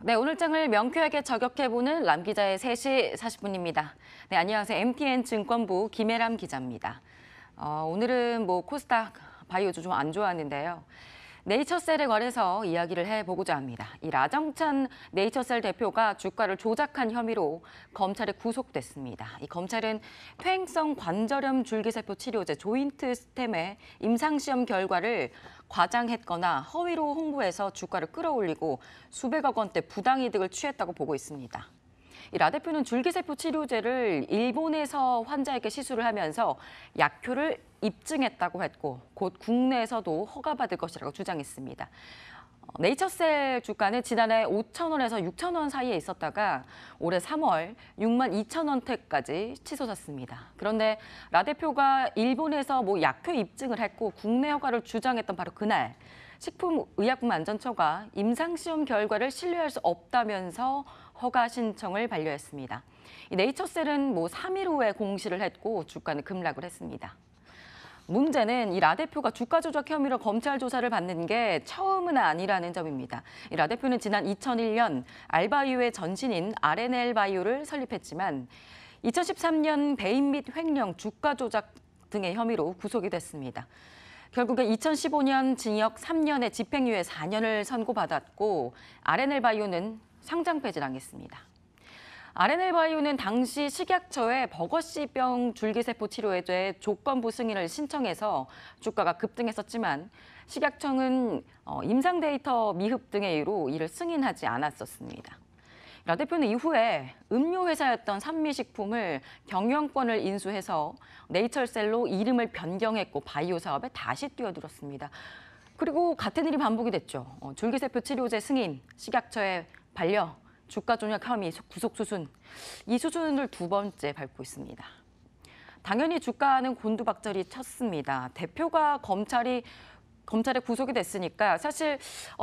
네, 오늘장을 명쾌하게 저격해보는 람 기자의 3시 40분입니다. 네, 안녕하세요. MTN 증권부 김혜람 기자입니다. 오늘은 코스닥 바이오주 좀 안 좋았는데요. 네이처셀에 관해서 이야기를 해보고자 합니다. 이 라정찬 네이처셀 대표가 주가를 조작한 혐의로 검찰에 구속됐습니다. 이 검찰은 퇴행성 관절염 줄기세포 치료제 조인트 스템의 임상시험 결과를 과장했거나 허위로 홍보해서 주가를 끌어올리고 수백억 원대 부당이득을 취했다고 보고 있습니다. 이 라 대표는 줄기세포 치료제를 일본에서 환자에게 시술을 하면서 약효를 입증했다고 했고 곧 국내에서도 허가받을 것이라고 주장했습니다. 네이처셀 주가는 지난해 5,000원에서 6,000원 사이에 있었다가 올해 3월 62,000원대까지 치솟았습니다. 그런데 라 대표가 일본에서 약효 입증을 했고 국내 허가를 주장했던 바로 그날 식품의약품안전처가 임상시험 결과를 신뢰할 수 없다면서 허가 신청을 반려했습니다. 이 네이처셀은 3일 후에 공시를 했고 주가는 급락을 했습니다. 문제는 이 라 대표가 주가 조작 혐의로 검찰 조사를 받는 게 처음은 아니라는 점입니다. 이 라 대표는 지난 2001년 알바이오의 전신인 RNL 바이오를 설립했지만 2013년 배임 및 횡령, 주가 조작 등의 혐의로 구속이 됐습니다. 결국에 2015년 징역 3년에 집행유예 4년을 선고받았고 RNL 바이오는 상장 폐지당했습니다. RNL 바이오는 당시 식약처에 버거시병 줄기세포 치료에 대해 조건부 승인을 신청해서 주가가 급등했었지만 식약청은 임상 데이터 미흡 등의 이유로 이를 승인하지 않았었습니다. 라 대표는 이후에 음료회사였던 산미식품을 경영권을 인수해서 네이처셀로 이름을 변경했고 바이오 사업에 다시 뛰어들었습니다. 그리고 같은 일이 반복이 됐죠. 줄기세포 치료제 승인, 식약처에 반려, 주가 조작 혐의 구속 수순, 이 수순을 두 번째 밟고 있습니다. 당연히 주가는 곤두박질이 쳤습니다. 대표가 검찰에 구속이 됐으니까 사실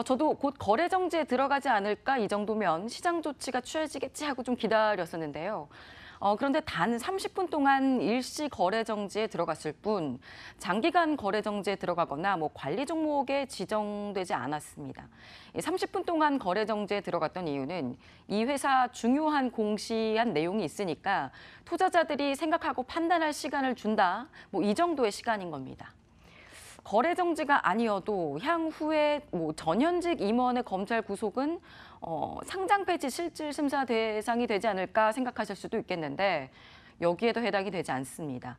저도 곧 거래 정지에 들어가지 않을까 이 정도면 시장 조치가 취해지겠지 하고 좀 기다렸었는데요. 그런데 단 30분 동안 일시 거래 정지에 들어갔을 뿐 장기간 거래 정지에 들어가거나 관리 종목에 지정되지 않았습니다. 30분 동안 거래 정지에 들어갔던 이유는 이 회사 중요한 공시한 내용이 있으니까 투자자들이 생각하고 판단할 시간을 준다. 이 정도의 시간인 겁니다. 거래 정지가 아니어도 향후에 전현직 임원의 검찰 구속은 상장 폐지 실질 심사 대상이 되지 않을까 생각하실 수도 있겠는데 여기에도 해당이 되지 않습니다.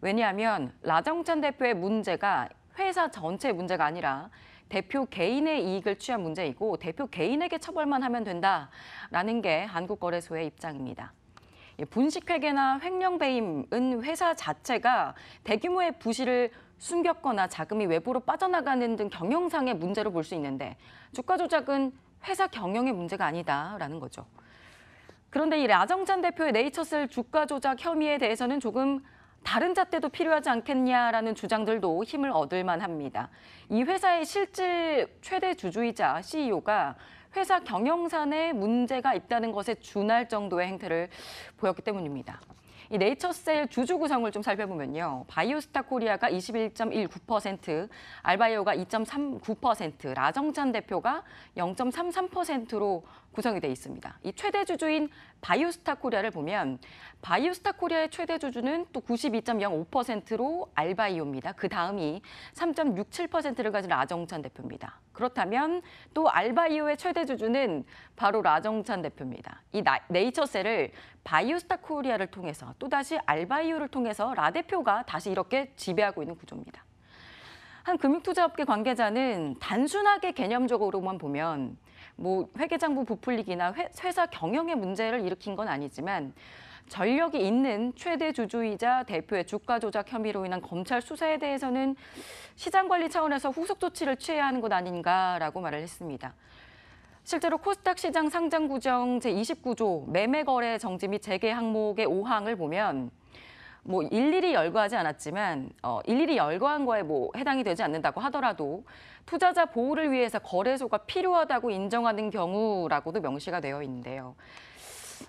왜냐하면 라정찬 대표의 문제가 회사 전체의 문제가 아니라 대표 개인의 이익을 취한 문제이고 대표 개인에게 처벌만 하면 된다라는 게 한국거래소의 입장입니다. 분식회계나 횡령배임은 회사 자체가 대규모의 부실을 숨겼거나 자금이 외부로 빠져나가는 등 경영상의 문제로 볼 수 있는데 주가 조작은 회사 경영의 문제가 아니다라는 거죠. 그런데 이 라정찬 대표의 네이처셀 주가 조작 혐의에 대해서는 조금 다른 잣대도 필요하지 않겠냐라는 주장들도 힘을 얻을 만합니다. 이 회사의 실질 최대 주주이자 CEO가 회사 경영산에 문제가 있다는 것에 준할 정도의 행태를 보였기 때문입니다. 이 네이처셀 주주 구성을 좀 살펴보면요. 바이오스타 코리아가 21.19%, 알바이오가 2.39%, 라정찬 대표가 0.33%로 구성이 돼 있습니다. 이 최대 주주인 바이오스타 코리아를 보면 바이오스타 코리아의 최대 주주는 또 92.05%로 알바이오입니다. 그 다음이 3.67%를 가진 라정찬 대표입니다. 그렇다면 또 알바이오의 최대 주주는 바로 라정찬 대표입니다. 이 네이처셀을 바이오스타 코리아를 통해서 또다시 알바이오를 통해서 라 대표가 다시 이렇게 지배하고 있는 구조입니다. 한 금융투자업계 관계자는 단순하게 개념적으로만 보면 회계장부 부풀리기나 회사 경영의 문제를 일으킨 건 아니지만 전력이 있는 최대 주주이자 대표의 주가 조작 혐의로 인한 검찰 수사에 대해서는 시장 관리 차원에서 후속 조치를 취해야 하는 것 아닌가라고 말을 했습니다. 실제로 코스닥 시장 상장 규정 제29조 매매 거래 정지 및 재개 항목의 5항을 보면 일일이 열거하지 않았지만 일일이 열거한 거에 해당이 되지 않는다고 하더라도 투자자 보호를 위해서 거래소가 필요하다고 인정하는 경우라고도 명시가 되어 있는데요.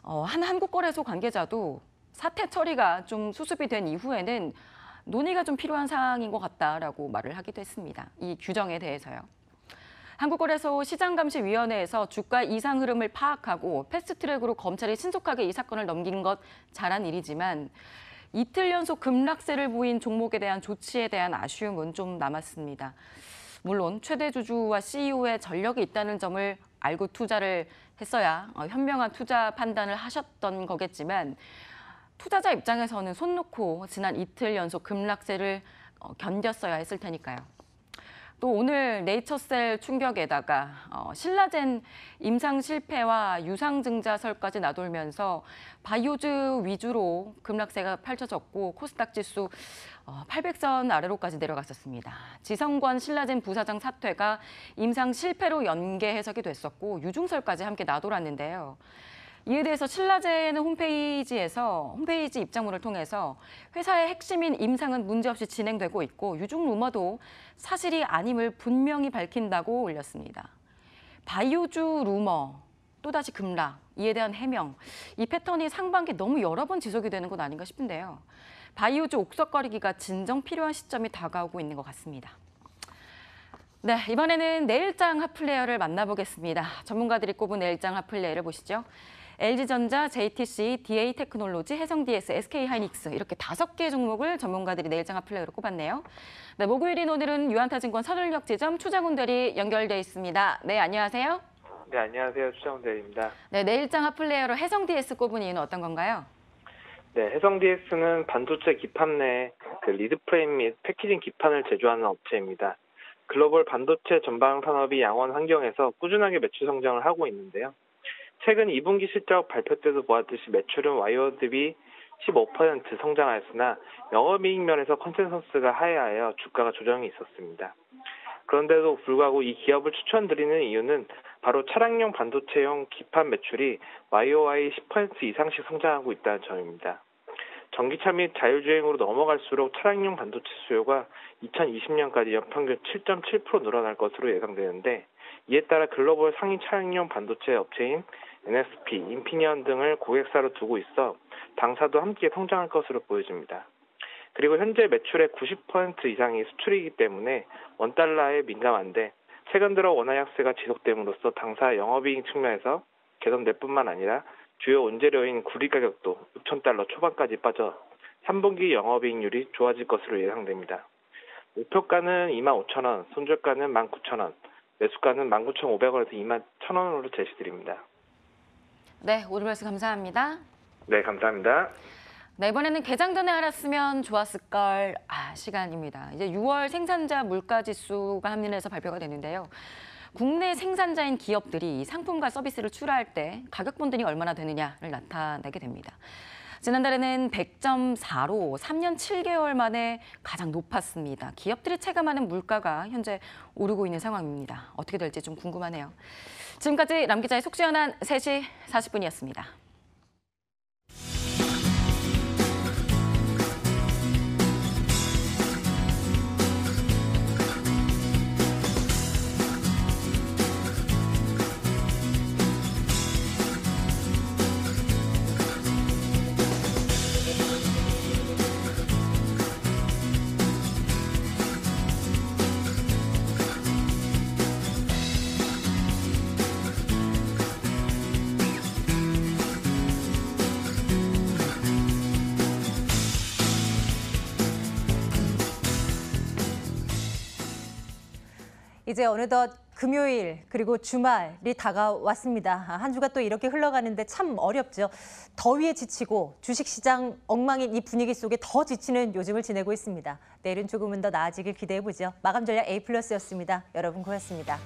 한 한국거래소 관계자도 사태 처리가 좀 수습이 된 이후에는 논의가 좀 필요한 사항인 것 같다라고 말을 하기도 했습니다. 이 규정에 대해서요. 한국거래소 시장감시위원회에서 주가 이상 흐름을 파악하고 패스트트랙으로 검찰이 신속하게 이 사건을 넘긴 것 잘한 일이지만 이틀 연속 급락세를 보인 종목에 대한 조치에 대한 아쉬움은 좀 남았습니다. 물론 최대 주주와 CEO의 전력이 있다는 점을 알고 투자를 했어야 현명한 투자 판단을 하셨던 거겠지만 투자자 입장에서는 손 놓고 지난 이틀 연속 급락세를 견뎠어야 했을 테니까요. 또 오늘 네이처셀 충격에다가 신라젠 임상 실패와 유상증자설까지 나돌면서 바이오즈 위주로 급락세가 펼쳐졌고 코스닥 지수 800선 아래로까지 내려갔었습니다. 지성권 신라젠 부사장 사퇴가 임상 실패로 연계 해석이 됐었고 유중설까지 함께 나돌았는데요. 이에 대해서 신라젠은 홈페이지 입장문을 통해서 회사의 핵심인 임상은 문제없이 진행되고 있고 유중 루머도 사실이 아님을 분명히 밝힌다고 올렸습니다. 바이오주 루머, 또다시 급락, 이에 대한 해명, 이 패턴이 상반기 너무 여러 번 지속이 되는 건 아닌가 싶은데요. 바이오주 옥석거리기가 진정 필요한 시점이 다가오고 있는 것 같습니다. 네, 이번에는 내일장 핫플레이어를 만나보겠습니다. 전문가들이 꼽은 내일장 핫플레이어를 보시죠. LG전자, JTC, DA테크놀로지, 해성DS, SK하이닉스 이렇게 5개 종목을 전문가들이 내일장 핫플레이어로 꼽았네요. 네, 목요일인 오늘은 유한타증권 서울역 지점 추장훈 대리 연결돼 있습니다. 네, 안녕하세요. 네, 안녕하세요. 추장훈 대리입니다. 네, 내일장 핫플레이어로 해성DS 꼽은 이유는 어떤 건가요? 네, 해성DS는 반도체 기판 내 리드 프레임 및 패키징 기판을 제조하는 업체입니다. 글로벌 반도체 전방 산업이 양원 환경에서 꾸준하게 매출 성장을 하고 있는데요. 최근 2분기 실적 발표 때도 보았듯이 매출은 YoY 대비 15% 성장하였으나 영업이익 면에서 컨센서스가 하회하여 주가가 조정이 있었습니다. 그런데도 불구하고 이 기업을 추천드리는 이유는 바로 차량용 반도체용 기판 매출이 YoY 10% 이상씩 성장하고 있다는 점입니다. 전기차 및 자율주행으로 넘어갈수록 차량용 반도체 수요가 2020년까지 연평균 7.7% 늘어날 것으로 예상되는데 이에 따라 글로벌 상위 차량용 반도체 업체인 NXP, 인피니언 등을 고객사로 두고 있어 당사도 함께 성장할 것으로 보여집니다. 그리고 현재 매출의 90% 이상이 수출이기 때문에 원달러에 민감한데 최근 들어 원화 약세가 지속됨으로써 당사 영업이익 측면에서 개선될 뿐만 아니라 주요 원재료인 구리 가격도 6,000달러 초반까지 빠져 3분기 영업이익률이 좋아질 것으로 예상됩니다. 목표가는 25,000원, 손절가는 19,000원, 매수가는 19,500원에서 21,000원으로 제시드립니다. 네, 오늘 말씀 감사합니다. 네, 감사합니다. 네, 이번에는 개장 전에 알았으면 좋았을걸 시간입니다. 이제 6월 생산자 물가지수가 한민에서 발표가 되는데요. 국내 생산자인 기업들이 상품과 서비스를 출하할 때 가격 본등이 얼마나 되느냐를 나타내게 됩니다. 지난달에는 100.4로 3년 7개월 만에 가장 높았습니다. 기업들이 체감하는 물가가 현재 오르고 있는 상황입니다. 어떻게 될지 좀 궁금하네요. 지금까지 람 기자의 속 시원한 3시 40분이었습니다. 이제 어느덧 금요일 그리고 주말이 다가왔습니다. 한 주가 또 이렇게 흘러가는데 참 어렵죠. 더위에 지치고 주식시장 엉망인 이 분위기 속에 더 지치는 요즘을 지내고 있습니다. 내일은 조금은 더 나아지길 기대해보죠. 마감 전략 A+였습니다. 여러분 고맙습니다.